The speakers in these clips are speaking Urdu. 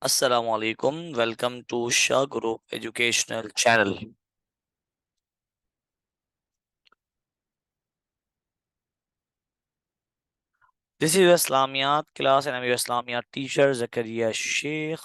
Assalamu alaikum. Welcome to Shah Guru Educational Channel. This is your Islamiyat class and I'm your Islamiyat teacher Zakaria Sheikh.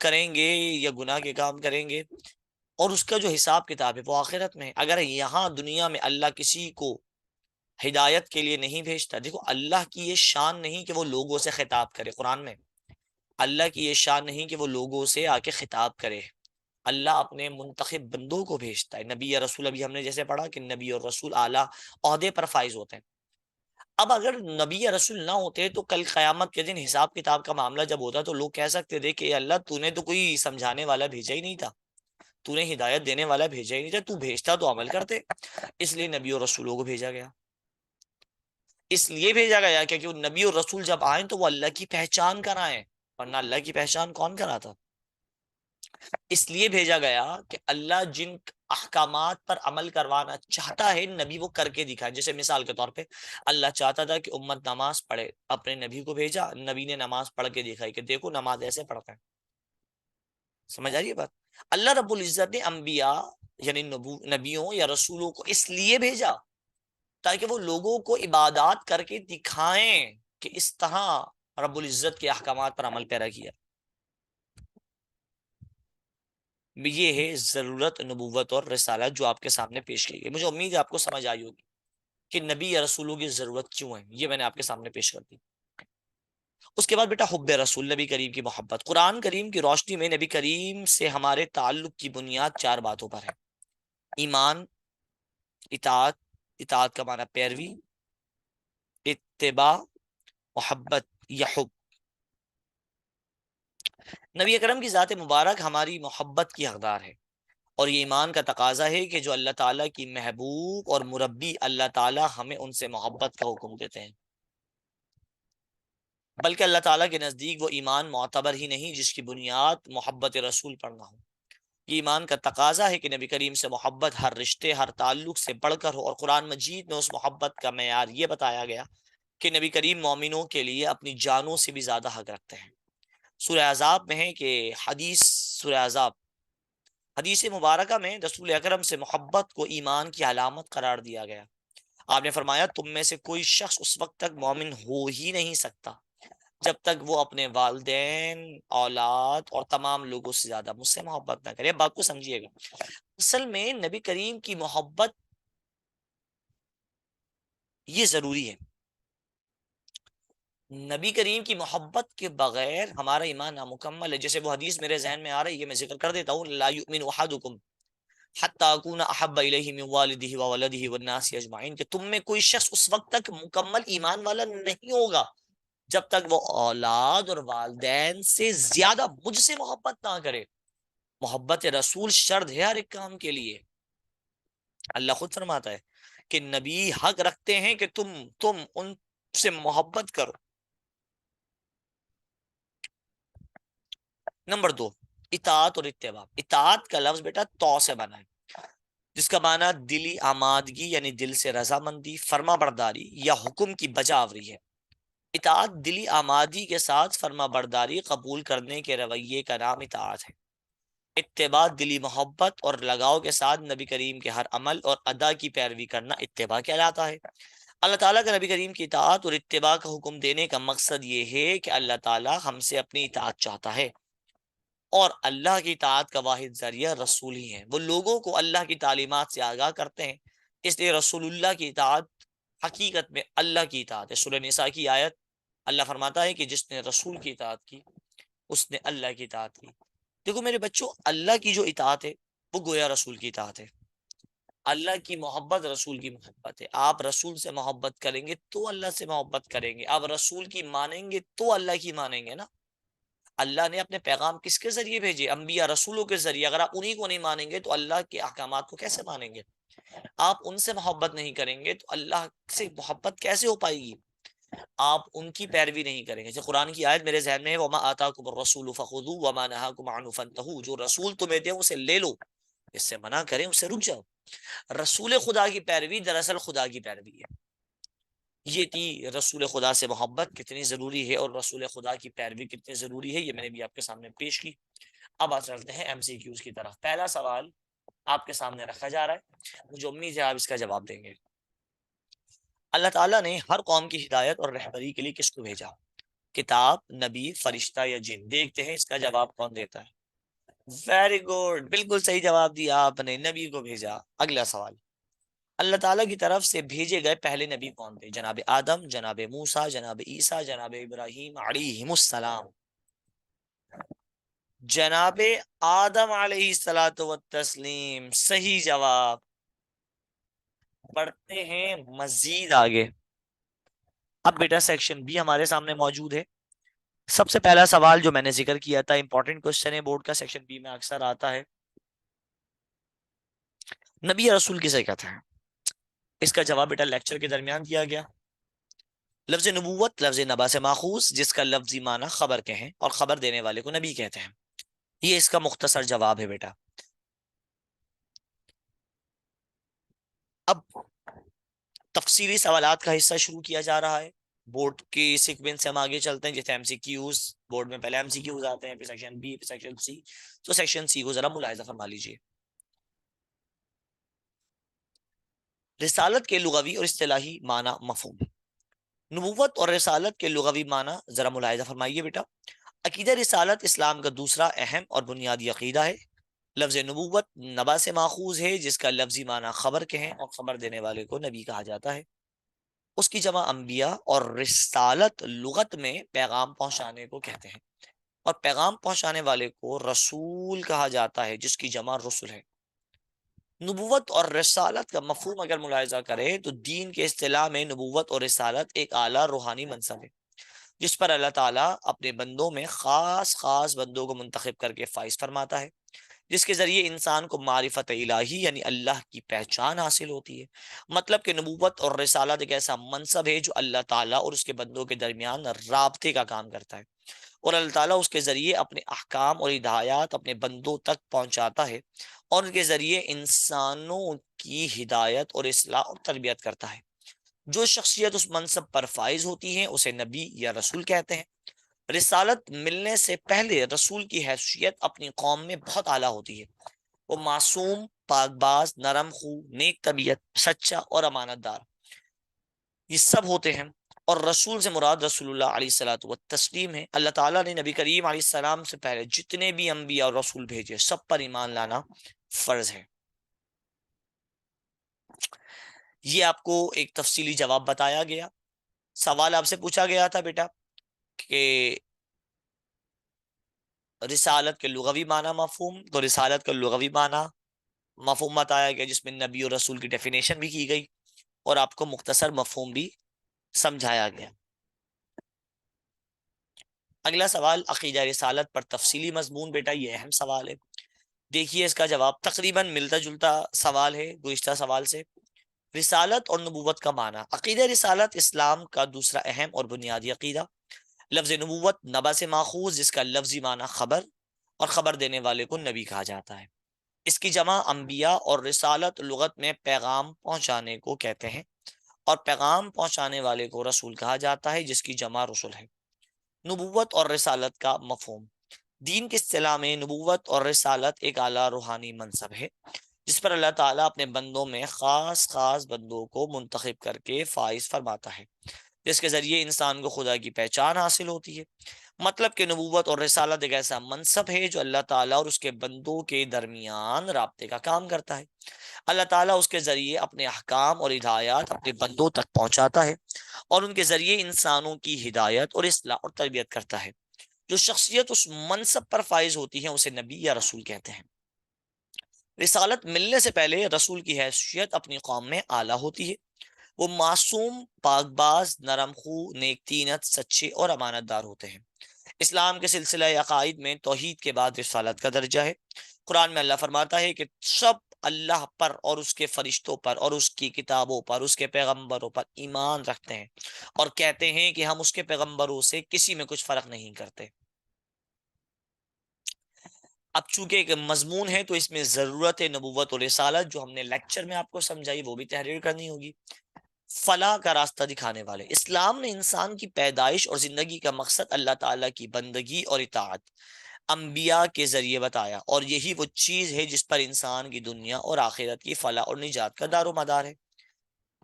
کریں گے یا گناہ کے کام کریں گے، اور اس کا جو حساب کتاب ہے وہ آخرت میں ہے۔ اگر یہاں دنیا میں اللہ کسی کو ہدایت کے لیے نہیں بھیجتا، دیکھو اللہ کی یہ شان نہیں کہ وہ لوگوں سے خطاب کرے، قرآن میں اللہ کی یہ شان نہیں کہ وہ لوگوں سے آ کے خطاب کرے، اللہ اپنے منتخب بندوں کو بھیجتا ہے، نبی یا رسول۔ ابھی ہم نے جیسے پڑھا کہ نبی اور رسول اعلیٰ عہدے پر فائز ہوتے ہیں۔ اب اگر نبی یا رسول نہ ہوتے تو کل قیامت کے دن حساب کتاب کا معاملہ جب ہوتا تو لوگ کہہ سکتے تھے کہ اے اللہ تو نے تو کوئی سمجھانے والا بھیجا ہی نہیں تھا، تو نے ہدایت دینے والا بھیجا ہی نہیں تھا، تو بھیجتا تو عمل کرتے۔ اس لیے نبی اور رسولوں کو بھیجا گیا، اس لیے بھیجا گیا کہ وہ نبی اور رسول جب آئیں تو وہ اللہ کی پہچان کرائیں، ورنہ اللہ کی پہچان کون کراتا؟ اس لیے بھیجا گیا کہ اللہ جن احکامات پر عمل کروانا چاہتا ہے نبی وہ کر کے دکھائے۔ جیسے مثال کے طور پہ اللہ چاہتا تھا کہ امت نماز پڑھے، اپنے نبی کو بھیجا، نبی نے نماز پڑھ کے دکھائی کہ دیکھو نماز ایسے پڑھتے ہیں۔ سمجھ آ رہی ہے بات؟ اللہ رب العزت نے انبیاء یعنی نبیوں یا رسولوں کو اس لیے بھیجا تاکہ وہ لوگوں کو عبادات کر کے دکھائیں کہ اس طرح رب العزت کے احکامات پر عمل پیرا کیا۔ یہ ہے ضرورت نبوت اور رسالت جو آپ کے سامنے پیش کی گئی۔ مجھے امید ہے آپ کو سمجھ آئی ہوگی کہ نبی یا رسولوں کی ضرورت کیوں ہے، یہ میں نے آپ کے سامنے پیش کر دی۔ اس کے بعد بیٹا حب رسول، نبی کریم کی محبت۔ قرآن کریم کی روشنی میں نبی کریم سے ہمارے تعلق کی بنیاد چار باتوں پر ہے: ایمان، اطاعت، اطاعت کا معنی پیروی، اتباع، محبت یا حب۔ نبی اکرم کی ذات مبارک ہماری محبت کی حقدار ہے، اور یہ ایمان کا تقاضا ہے کہ جو اللہ تعالیٰ کی محبوب اور مربی اللہ تعالیٰ ہمیں ان سے محبت کا حکم دیتے ہیں، بلکہ اللہ تعالیٰ کے نزدیک وہ ایمان معتبر ہی نہیں جس کی بنیاد محبت رسول پر نہ ہو۔ یہ ایمان کا تقاضا ہے کہ نبی کریم سے محبت ہر رشتے، ہر تعلق سے بڑھ کر ہو، اور قرآن مجید میں اس محبت کا معیار یہ بتایا گیا کہ نبی کریم مومنوں کے لیے اپنی جانوں سے بھی زیادہ حق رکھتے ہیں۔ سورہ احزاب میں ہے کہ سورہ احزاب حدیث مبارکہ میں رسول اکرم سے محبت کو ایمان کی علامت قرار دیا گیا۔ آپ نے فرمایا تم میں سے کوئی شخص اس وقت تک مومن ہو ہی نہیں سکتا جب تک وہ اپنے والدین، اولاد اور تمام لوگوں سے زیادہ مجھ سے محبت نہ کرے۔ بات کو سمجھیے گا، اصل میں نبی کریم کی محبت یہ ضروری ہے۔ نبی کریم کی محبت کے بغیر ہمارا ایمان نامکمل ہے۔ جیسے وہ حدیث میرے ذہن میں آ رہی ہے، میں ذکر کر دیتا ہوں: لا یؤمن احدکم حتی اکون احب الیہ من والدہ وولدہ والناس اجمعین، کہ تم میں کوئی شخص اس وقت تک مکمل ایمان والا نہیں ہوگا جب تک وہ اولاد اور والدین سے زیادہ مجھ سے محبت نہ کرے۔ محبت رسول شرط ہے ہر ایک کام کے لیے۔ اللہ خود فرماتا ہے کہ نبی حق رکھتے ہیں کہ تم ان سے محبت کرو۔ نمبر دو، اطاعت اور اتباع۔ اطاعت کا لفظ بیٹا تو سے بنا ہے، جس کا معنی دلی آمادگی یعنی دل سے رضامندی، فرما برداری یا حکم کی بجا آوری ہے۔ اطاعت دلی آمادی کے ساتھ فرما برداری قبول کرنے کے رویے کا نام اطاعت ہے۔ اتباع دلی محبت اور لگاؤ کے ساتھ نبی کریم کے ہر عمل اور ادا کی پیروی کرنا اتباع کہلاتا ہے۔ اللہ تعالیٰ کا نبی کریم کی اطاعت اور اتباع کا حکم دینے کا مقصد یہ ہے کہ اللہ تعالیٰ ہم سے اپنی اطاعت چاہتا ہے، اور اللہ کی اطاعت کا واحد ذریعہ رسول ہی ہیں۔ وہ لوگوں کو اللہ کی تعلیمات سے آگاہ کرتے ہیں، اس لیے رسول اللہ کی اطاعت حقیقت میں اللہ کی اطاعت ہے۔ سورہ نساء کی آیت اللہ فرماتا ہے کہ جس نے رسول کی اطاعت کی اس نے اللہ کی اطاعت کی۔ دیکھو میرے بچوں، اللہ کی جو اطاعت ہے وہ گویا رسول کی اطاعت ہے، اللہ کی محبت رسول کی محبت ہے۔ آپ رسول سے محبت کریں گے تو اللہ سے محبت کریں گے، آپ رسول کی مانیں گے تو اللہ کی مانیں گے نا۔ اللہ نے اپنے پیغام کس کے ذریعے بھیجے؟ انبیاء رسولوں کے ذریعے۔ اگر آپ انہی کو نہیں مانیں گے تو اللہ کے احکامات کو کیسے مانیں گے؟ آپ ان سے محبت نہیں کریں گے تو اللہ سے محبت کیسے ہو پائے گی؟ آپ ان کی پیروی نہیں کریں گے۔ جیسے قرآن کی آیت میرے ذہن میں ہے: وَمَا آتَاكُمُ الرَّسُولُ فَخُذُوهُ وَمَا نَهَاكُمْ عَنْهُ فَانْتَهُوا، جو رسول تمہیں دے اسے لے لو، اس سے منع کریں اسے رک جاؤ۔ رسول خدا کی پیروی دراصل خدا کی پیروی ہے۔ یہ تھی رسول خدا سے محبت کتنی ضروری ہے اور رسول خدا کی پیروی کتنی ضروری ہے، یہ میں نے بھی آپ کے سامنے پیش کی۔ اب آ چلتے ہیں ایم سی کیوز کی طرف۔ پہلا سوال آپ کے سامنے رکھا جا رہا ہے، مجھے امید ہے آپ اس کا جواب دیں گے۔ اللہ تعالیٰ نے ہر قوم کی ہدایت اور رہبری کے لیے کس کو بھیجا؟ کتاب، نبی، فرشتہ یا جن؟ دیکھتے ہیں اس کا جواب کون دیتا ہے۔ ویری گڈ، بالکل صحیح جواب دیا آپ نے، نبی کو بھیجا۔ اگلا سوال، اللہ تعالیٰ کی طرف سے بھیجے گئے پہلے نبی کون تھے؟ جناب آدم، جناب موسیٰ، جناب عیسیٰ، جناب ابراہیم علیہم السلام؟ جناب آدم علیہ الصلوۃ والتسلیم، صحیح جواب۔ پڑھتے ہیں مزید آگے۔ اب بیٹا سیکشن بی ہمارے سامنے موجود ہے۔ سب سے پہلا سوال جو میں نے ذکر کیا تھا، امپورٹنٹ کوشچن ہے بورڈ کا، سیکشن بی میں اکثر آتا ہے، نبی یا رسول کسے کہتے ہیں؟ اس کا جواب بیٹا لیکچر کے درمیان دیا گیا۔ لفظ نبوت لفظ نبا سے ماخوذ، جس کا لفظی معنی خبر کے ہیں، اور خبر دینے والے کو نبی کہتے ہیں۔ یہ اس کا مختصر جواب ہے بیٹا۔ اب تفصیلی سوالات کا حصہ شروع کیا جا رہا ہے۔ بورڈ کی سیکوینس سے ہم آگے چلتے ہیں، جیسے ایم سی کیوز، بورڈ میں پہلے ایم سی کیوز آتے ہیں، پھر سیکشن بی، پھر سیکشن سی۔ تو سیکشن سی کو ذرا ملاحظہ فرما لیجیے۔ رسالت کے لغوی اور اصطلاحی معنی مفہوم۔ نبوت اور رسالت کے لغوی معنی ذرا ملاحظہ فرمائیے بیٹا۔ عقیدہ رسالت اسلام کا دوسرا اہم اور بنیادی عقیدہ ہے۔ لفظ نبوت نبا سے ماخوذ ہے، جس کا لفظی معنی خبر کے ہیں، اور خبر دینے والے کو نبی کہا جاتا ہے۔ اس کی جمع انبیاء، اور رسالت لغت میں پیغام پہنچانے کو کہتے ہیں، اور پیغام پہنچانے والے کو رسول کہا جاتا ہے، جس کی جمع رسل ہے۔ نبوت اور رسالت کا مفہوم اگر ملاحظہ کرے تو دین کے اصطلاح میں نبوت اور رسالت ایک اعلیٰ روحانی منصب ہے، جس پر اللہ تعالیٰ اپنے بندوں میں خاص خاص بندوں کو منتخب کر کے فائز فرماتا ہے، جس کے ذریعے انسان کو معرفت الہی یعنی اللہ کی پہچان حاصل ہوتی ہے۔ مطلب کہ نبوت اور رسالت ایک ایسا منصب ہے جو اللہ تعالیٰ اور اس کے بندوں کے درمیان رابطے کا کام کرتا ہے، اور اللہ تعالیٰ اس کے ذریعے اپنے احکام اور ہدایات اپنے بندوں تک پہنچاتا ہے، اور ان کے ذریعے انسانوں کی ہدایت اور اصلاح اور تربیت کرتا ہے۔ جو شخصیت اس منصب پر فائز ہوتی ہے اسے نبی یا رسول کہتے ہیں۔ رسالت ملنے سے پہلے رسول کی حیثیت اپنی قوم میں بہت اعلیٰ ہوتی ہے۔ وہ معصوم، پاک باز، نرم خو، نیک طبیعت، سچا اور امانت دار، یہ سب ہوتے ہیں۔ اور رسول سے مراد رسول اللہ علیہ الصلوۃ والتسلیم ہے۔ اللہ تعالیٰ نے نبی کریم علیہ السلام سے پہلے جتنے بھی انبیاء اور رسول بھیجے، سب پر ایمان لانا فرض ہے۔ یہ آپ کو ایک تفصیلی جواب بتایا گیا۔ سوال آپ سے پوچھا گیا تھا بیٹا کہ رسالت کے لغوی معنی مفہوم، تو رسالت کا لغوی معنی مفہوم بتایا گیا، جس میں نبی اور رسول کی ڈیفینیشن بھی کی گئی، اور آپ کو مختصر مفہوم بھی سمجھایا گیا۔ اگلا سوال عقیدہ رسالت پر تفصیلی مضمون بیٹا، یہ اہم سوال ہے۔ دیکھیے اس کا جواب تقریباً ملتا جلتا سوال ہے گزشتہ سوال سے۔ رسالت اور نبوت کا معنی۔ عقیدہ رسالت اسلام کا دوسرا اہم اور بنیادی عقیدہ۔ لفظ نبوت نبا سے ماخوذ، جس کا لفظی معنی خبر، اور خبر دینے والے کو نبی کہا جاتا ہے۔ اس کی جمع انبیاء، اور رسالت لغت میں پیغام پہنچانے کو کہتے ہیں، اور پیغام پہنچانے والے کو رسول کہا جاتا ہے، جس کی جمع رسول ہے۔ نبوت اور رسالت کا مفہوم۔ دین کی اصطلاح میں نبوت اور رسالت ایک اعلیٰ روحانی منصب ہے، جس پر اللہ تعالیٰ اپنے بندوں میں خاص خاص بندوں کو منتخب کر کے فائز فرماتا ہے، جس کے ذریعے انسان کو خدا کی پہچان حاصل ہوتی ہے۔ مطلب کہ نبوت اور رسالت ایک ایسا منصب ہے جو اللہ تعالیٰ اور اس کے بندوں کے درمیان رابطے کا کام کرتا ہے۔ اللہ تعالیٰ اس کے ذریعے اپنے احکام اور ہدایات اپنے بندوں تک پہنچاتا ہے، اور ان کے ذریعے انسانوں کی ہدایت اور اصلاح اور تربیت کرتا ہے۔ جو شخصیت اس منصب پر فائز ہوتی ہے اسے نبی یا رسول کہتے ہیں۔ رسالت ملنے سے پہلے رسول کی حیثیت اپنی قوم میں اعلیٰ ہوتی ہے۔ وہ معصوم، پاک باز، نرم خو، نیک طینت، سچے اور امانت دار ہوتے ہیں۔ اسلام کے سلسلہ عقائد میں توحید کے بعد رسالت کا درجہ ہے۔ قرآن میں اللہ فرماتا ہے کہ سب اللہ پر اور اس کے فرشتوں پر اور اس کی کتابوں پر، اس کے پیغمبروں پر ایمان رکھتے ہیں، اور کہتے ہیں کہ ہم اس کے پیغمبروں سے کسی میں کچھ فرق نہیں کرتے۔ اب چونکہ ایک مضمون ہے تو اس میں ضرورت ہے نبوت اور رسالت، جو ہم نے لیکچر میں آپ کو سمجھائی وہ بھی تحریر کرنی ہوگی۔ فلاح کا راستہ دکھانے والے۔ اسلام نے انسان کی پیدائش اور زندگی کا مقصد اللہ تعالیٰ کی بندگی اور اطاعت انبیاء کے ذریعے بتایا، اور یہی وہ چیز ہے جس پر انسان کی دنیا اور آخرت کی فلاح اور نجات کا دار و مدار ہے۔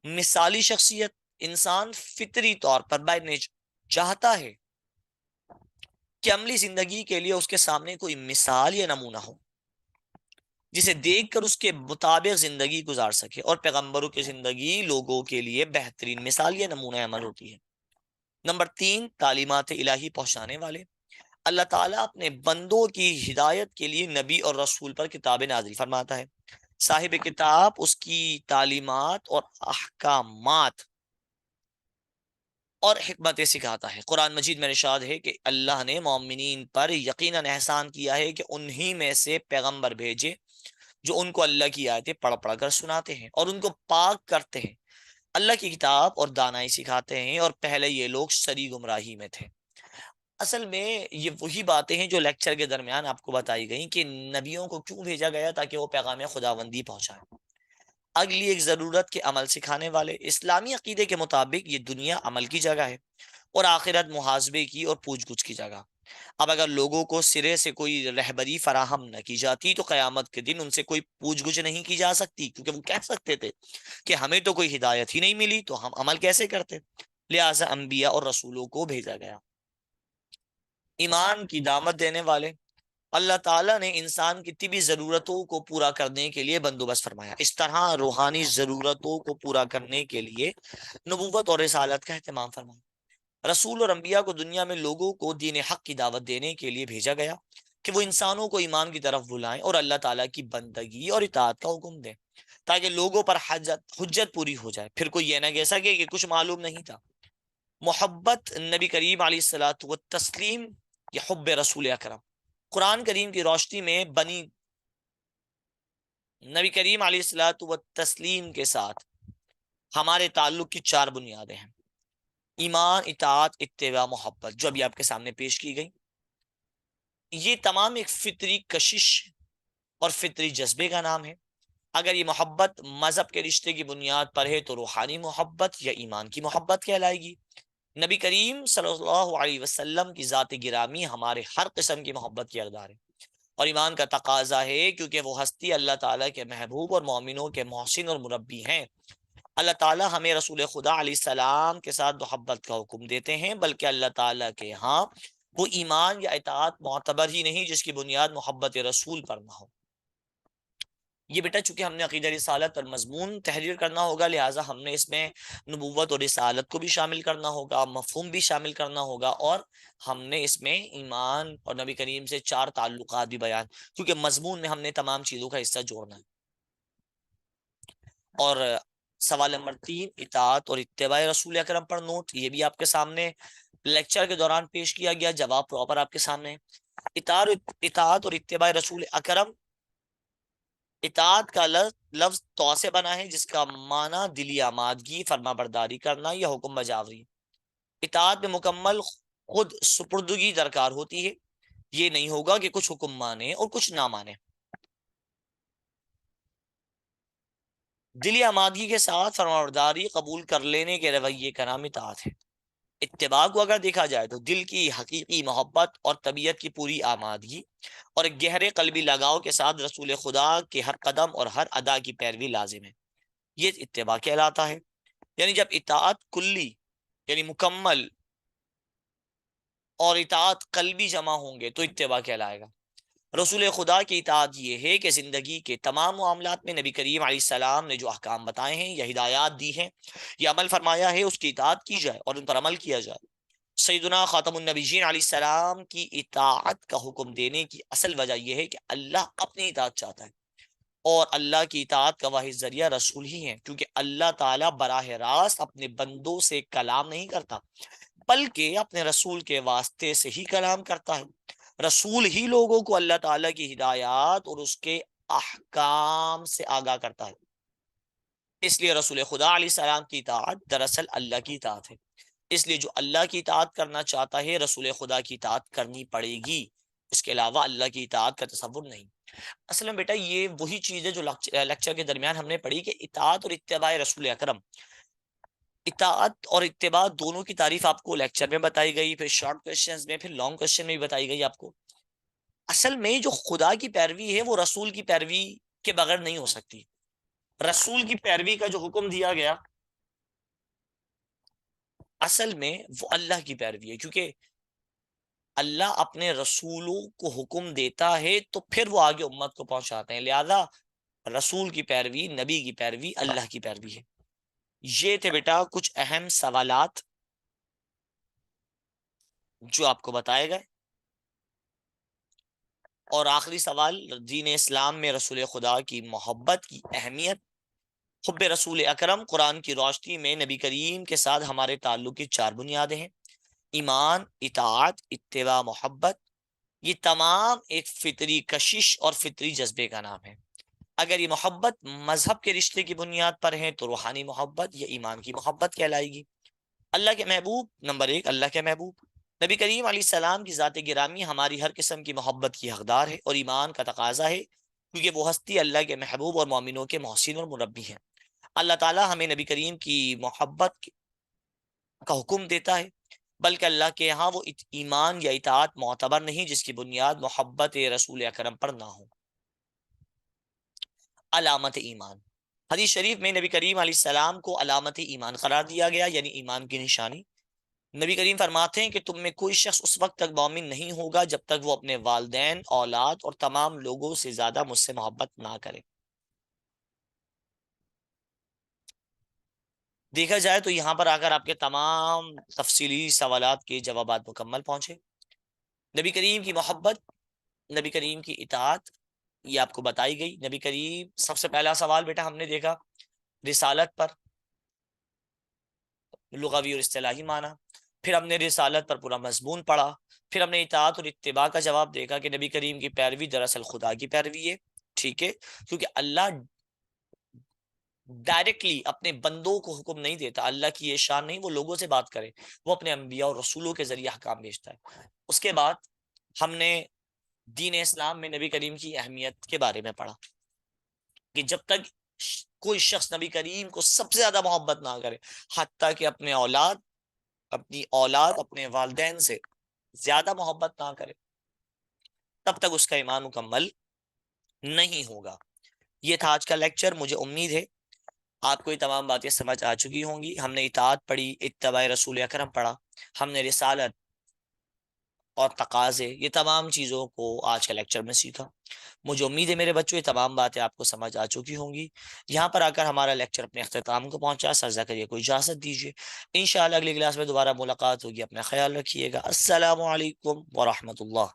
مثالی شخصیت۔ انسان فطری طور پر بائی نیچر چاہتا ہے کہ عملی زندگی کے لیے اس کے سامنے کوئی مثال یا نمونہ ہو جسے دیکھ کر اس کے مطابق زندگی گزار سکے، اور پیغمبروں کی زندگی لوگوں کے لیے بہترین مثال یا نمونہ عمل ہوتی ہے۔ نمبر 3، تعلیمات الہی پہنچانے والے۔ اللہ تعالیٰ اپنے بندوں کی ہدایت کے لیے نبی اور رسول پر کتابیں نازل فرماتا ہے۔ صاحب کتاب اس کی تعلیمات اور احکامات اور حکمتیں سکھاتا ہے۔ قرآن مجید میں ارشاد ہے کہ اللہ نے مومنین پر یقیناً احسان کیا ہے کہ انہی میں سے پیغمبر بھیجے جو ان کو اللہ کی آیتیں پڑھ پڑھ کر سناتے ہیں اور ان کو پاک کرتے ہیں، اللہ کی کتاب اور دانائی سکھاتے ہیں، اور پہلے یہ لوگ سری گمراہی میں تھے۔ اصل میں یہ وہی باتیں ہیں جو لیکچر کے درمیان آپ کو بتائی گئیں کہ نبیوں کو کیوں بھیجا گیا، تاکہ وہ پیغام خداوندی پہنچائیں۔ اگلی ایک ضرورت کے عمل سکھانے والے۔ اسلامی عقیدے کے مطابق یہ دنیا عمل کی جگہ ہے اور آخرت محاسبے کی اور پوچھ گچھ کی جگہ۔ اب اگر لوگوں کو سرے سے کوئی رہبری فراہم نہ کی جاتی تو قیامت کے دن ان سے کوئی پوچھ گچھ نہیں کی جا سکتی، کیونکہ وہ کہہ سکتے تھے کہ ہمیں تو کوئی ہدایت ہی نہیں ملی تو ہم عمل کیسے کرتے۔ لہٰذا انبیاء اور رسولوں کو بھیجا گیا۔ ایمان کی دعوت دینے والے۔ اللہ تعالیٰ نے انسان کی طبی ضرورتوں کو پورا کرنے کے لیے بندوبست فرمایا، اس طرح روحانی ضرورتوں کو پورا کرنے کے لیے نبوت اور رسالت کا اہتمام فرمایا۔ رسول اور انبیاء کو دنیا میں لوگوں کو دین حق کی دعوت دینے کے لیے بھیجا گیا کہ وہ انسانوں کو ایمان کی طرف بلائیں اور اللہ تعالیٰ کی بندگی اور اطاعت کا حکم دیں، تاکہ لوگوں پر حجت پوری ہو جائے، پھر کوئی یہ نہ کہہ سکے کہ کچھ معلوم نہیں تھا۔ محبت نبی کریم علیہ الصلوۃ والتسلیم یا حب رسول اکرم۔ قرآن کریم کی روشنی میں نبی کریم علیہ الصلوۃ والتسلیم کے ساتھ ہمارے تعلق کی 4 بنیادیں ہیں: ایمان، اطاعت، اتباع، محبت، جو ابھی آپ کے سامنے پیش کی گئی۔ یہ تمام ایک فطری کشش اور فطری جذبے کا نام ہے۔ اگر یہ محبت مذہب کے رشتے کی بنیاد پر ہے تو روحانی محبت یا ایمان کی محبت کہلائے گی۔ نبی کریم صلی اللہ علیہ وسلم کی ذات گرامی ہمارے ہر قسم کی محبت کی حقدار ہے اور ایمان کا تقاضا ہے، کیونکہ وہ ہستی اللہ تعالیٰ کے محبوب اور مومنوں کے محسن اور مربی ہیں۔ اللہ تعالیٰ ہمیں رسول خدا علیہ السلام کے ساتھ محبت کا حکم دیتے ہیں، بلکہ اللہ تعالیٰ کے ہاں وہ ایمان یا اطاعت معتبر ہی نہیں جس کی بنیاد محبت رسول پر نہ ہو۔ یہ بیٹا چونکہ ہم نے عقیدہ رسالت اور مضمون تحریر کرنا ہوگا، لہٰذا ہم نے اس میں نبوت اور رسالت کو بھی شامل کرنا ہوگا، مفہوم بھی شامل کرنا ہوگا، اور ہم نے اس میں ایمان اور نبی کریم سے 4 تعلقات بھی بیان، کیونکہ مضمون میں ہم نے تمام چیزوں کا حصہ جوڑنا ہے۔ اور سوال نمبر 3، اطاعت اور اتباع رسول اکرم پر نوٹ، یہ بھی آپ کے سامنے لیکچر کے دوران پیش کیا گیا، جواب پراپر آپ کے سامنے۔ اطاعت اور اتباع رسول اکرم، اطاعت کا لفظ تو سے بنا ہے جس کا معنی دلی آمادگی، فرما برداری کرنا یا حکم بجاوری۔ اطاعت میں مکمل خود سپردگی درکار ہوتی ہے، یہ نہیں ہوگا کہ کچھ حکم مانے اور کچھ نہ مانے۔ دلی آمادگی کے ساتھ فرما برداری قبول کر لینے کے رویے کا نام اطاعت ہے۔ اتباع کو اگر دیکھا جائے تو دل کی حقیقی محبت اور طبیعت کی پوری آمادگی اور ایک گہرے قلبی لگاؤ کے ساتھ رسول خدا کے ہر قدم اور ہر ادا کی پیروی لازم ہے، یہ اتباع کہلاتا ہے۔ یعنی جب اطاعت کلی یعنی مکمل اور اطاعت قلبی جمع ہوں گے تو اتباع کہلائے گا۔ رسول خدا کی اطاعت یہ ہے کہ زندگی کے تمام معاملات میں نبی کریم علیہ السلام نے جو احکام بتائے ہیں یا ہدایات دی ہیں یا عمل فرمایا ہے اس کی اطاعت کی جائے اور ان پر عمل کیا جائے۔ سیدنا خاتم النبیین علیہ السلام کی اطاعت کا حکم دینے کی اصل وجہ یہ ہے کہ اللہ اپنی اطاعت چاہتا ہے، اور اللہ کی اطاعت کا واحد ذریعہ رسول ہی ہیں، کیونکہ اللہ تعالیٰ براہ راست اپنے بندوں سے کلام نہیں کرتا بلکہ اپنے رسول کے واسطے سے ہی کلام کرتا ہے۔ رسول ہی لوگوں کو اللہ تعالیٰ کی ہدایات اور اس کے احکام سے آگاہ کرتا ہے، اس لیے رسول خدا علیہ السلام کی اطاعت دراصل اللہ کی اطاعت ہے۔ اس لیے جو اللہ کی اطاعت کرنا چاہتا ہے رسول خدا کی اطاعت کرنی پڑے گی، اس کے علاوہ اللہ کی اطاعت کا تصور نہیں۔ اصل میں بیٹا یہ وہی چیز ہے جو لیکچر کے درمیان ہم نے پڑھی کہ اطاعت اور اتباع رسول اکرم، اطاعت اور اتباع دونوں کی تعریف آپ کو لیکچر میں بتائی گئی، پھر شارٹ کوسچنز میں، پھر لانگ کوسچن میں بھی بتائی گئی آپ کو۔ اصل میں جو خدا کی پیروی ہے وہ رسول کی پیروی کے بغیر نہیں ہو سکتی۔ رسول کی پیروی کا جو حکم دیا گیا اصل میں وہ اللہ کی پیروی ہے، کیونکہ اللہ اپنے رسولوں کو حکم دیتا ہے تو پھر وہ آگے امت کو پہنچاتے ہیں، لہذا رسول کی پیروی، نبی کی پیروی اللہ کی پیروی ہے۔ یہ تھے بیٹا کچھ اہم سوالات جو آپ کو بتائے گئے۔ اور آخری سوال، دین اسلام میں رسول خدا کی محبت کی اہمیت۔ حب رسول اکرم، قرآن کی روشنی میں نبی کریم کے ساتھ ہمارے تعلق کی 4 بنیادیں ہیں: ایمان، اطاعت، اتباع، محبت۔ یہ تمام ایک فطری کشش اور فطری جذبے کا نام ہے۔ اگر یہ محبت مذہب کے رشتے کی بنیاد پر ہے تو روحانی محبت یا ایمان کی محبت کہلائے گی۔ اللہ کے محبوب، نمبر 1 اللہ کے محبوب نبی کریم علیہ السلام کی ذات گرامی ہماری ہر قسم کی محبت کی حقدار ہے اور ایمان کا تقاضا ہے، کیونکہ وہ ہستی اللہ کے محبوب اور مومنوں کے محسن اور مربی ہیں۔ اللہ تعالیٰ ہمیں نبی کریم کی محبت کا حکم دیتا ہے، بلکہ اللہ کے ہاں وہ ایمان یا اطاعت معتبر نہیں جس کی بنیاد محبت رسول اکرم پر نہ ہو۔ علامت ایمان، حدیث شریف میں نبی کریم علیہ السلام کو علامت ایمان قرار دیا گیا، یعنی ایمان کی نشانی۔ نبی کریم فرماتے ہیں کہ تم میں کوئی شخص اس وقت تک مومن نہیں ہوگا جب تک وہ اپنے والدین، اولاد اور تمام لوگوں سے زیادہ مجھ سے محبت نہ کرے۔ دیکھا جائے تو یہاں پر آ کر آپ کے تمام تفصیلی سوالات کے جوابات مکمل پہنچے۔ نبی کریم کی محبت، نبی کریم کی اطاعت، یہ آپ کو بتائی گئی۔ نبی کریم، سب سے پہلا سوال بیٹا ہم نے دیکھا رسالت پر، لغوی اور اصطلاحی معنی۔ پھر ہم نے رسالت پر پورا مضمون پڑھا۔ پھر ہم نے اطاعت اور اتباع کا جواب دیکھا کہ نبی کریم کی پیروی دراصل خدا کی پیروی ہے، ٹھیک ہے، کیونکہ اللہ ڈائریکٹلی اپنے بندوں کو حکم نہیں دیتا، اللہ کی یہ شان نہیں وہ لوگوں سے بات کرے، وہ اپنے انبیاء اور رسولوں کے ذریعے حکام بھیجتا ہے۔ اس کے بعد ہم نے دین اسلام میں نبی کریم کی اہمیت کے بارے میں پڑھا کہ جب تک کوئی شخص نبی کریم کو سب سے زیادہ محبت نہ کرے، حتیٰ کہ اپنی اولاد اپنے والدین سے زیادہ محبت نہ کرے، تب تک اس کا ایمان مکمل نہیں ہوگا۔ یہ تھا آج کا لیکچر۔ مجھے امید ہے آپ کو یہ تمام باتیں سمجھ آ چکی ہوں گی۔ ہم نے اطاعت پڑھی، اتباع رسول اکرم پڑھا، ہم نے رسالت اور تقاضے، یہ تمام چیزوں کو آج کے لیکچر میں سیکھا۔ مجھے امید ہے میرے بچوں یہ تمام باتیں آپ کو سمجھ آ چکی ہوں گی۔ یہاں پر آ کر ہمارا لیکچر اپنے اختتام کو پہنچا۔ سجدہ کریے، کوئی اجازت دیجیے، انشاءاللہ اگلی کلاس میں دوبارہ ملاقات ہوگی۔ اپنا خیال رکھیے گا۔ السلام علیکم ورحمۃ اللہ۔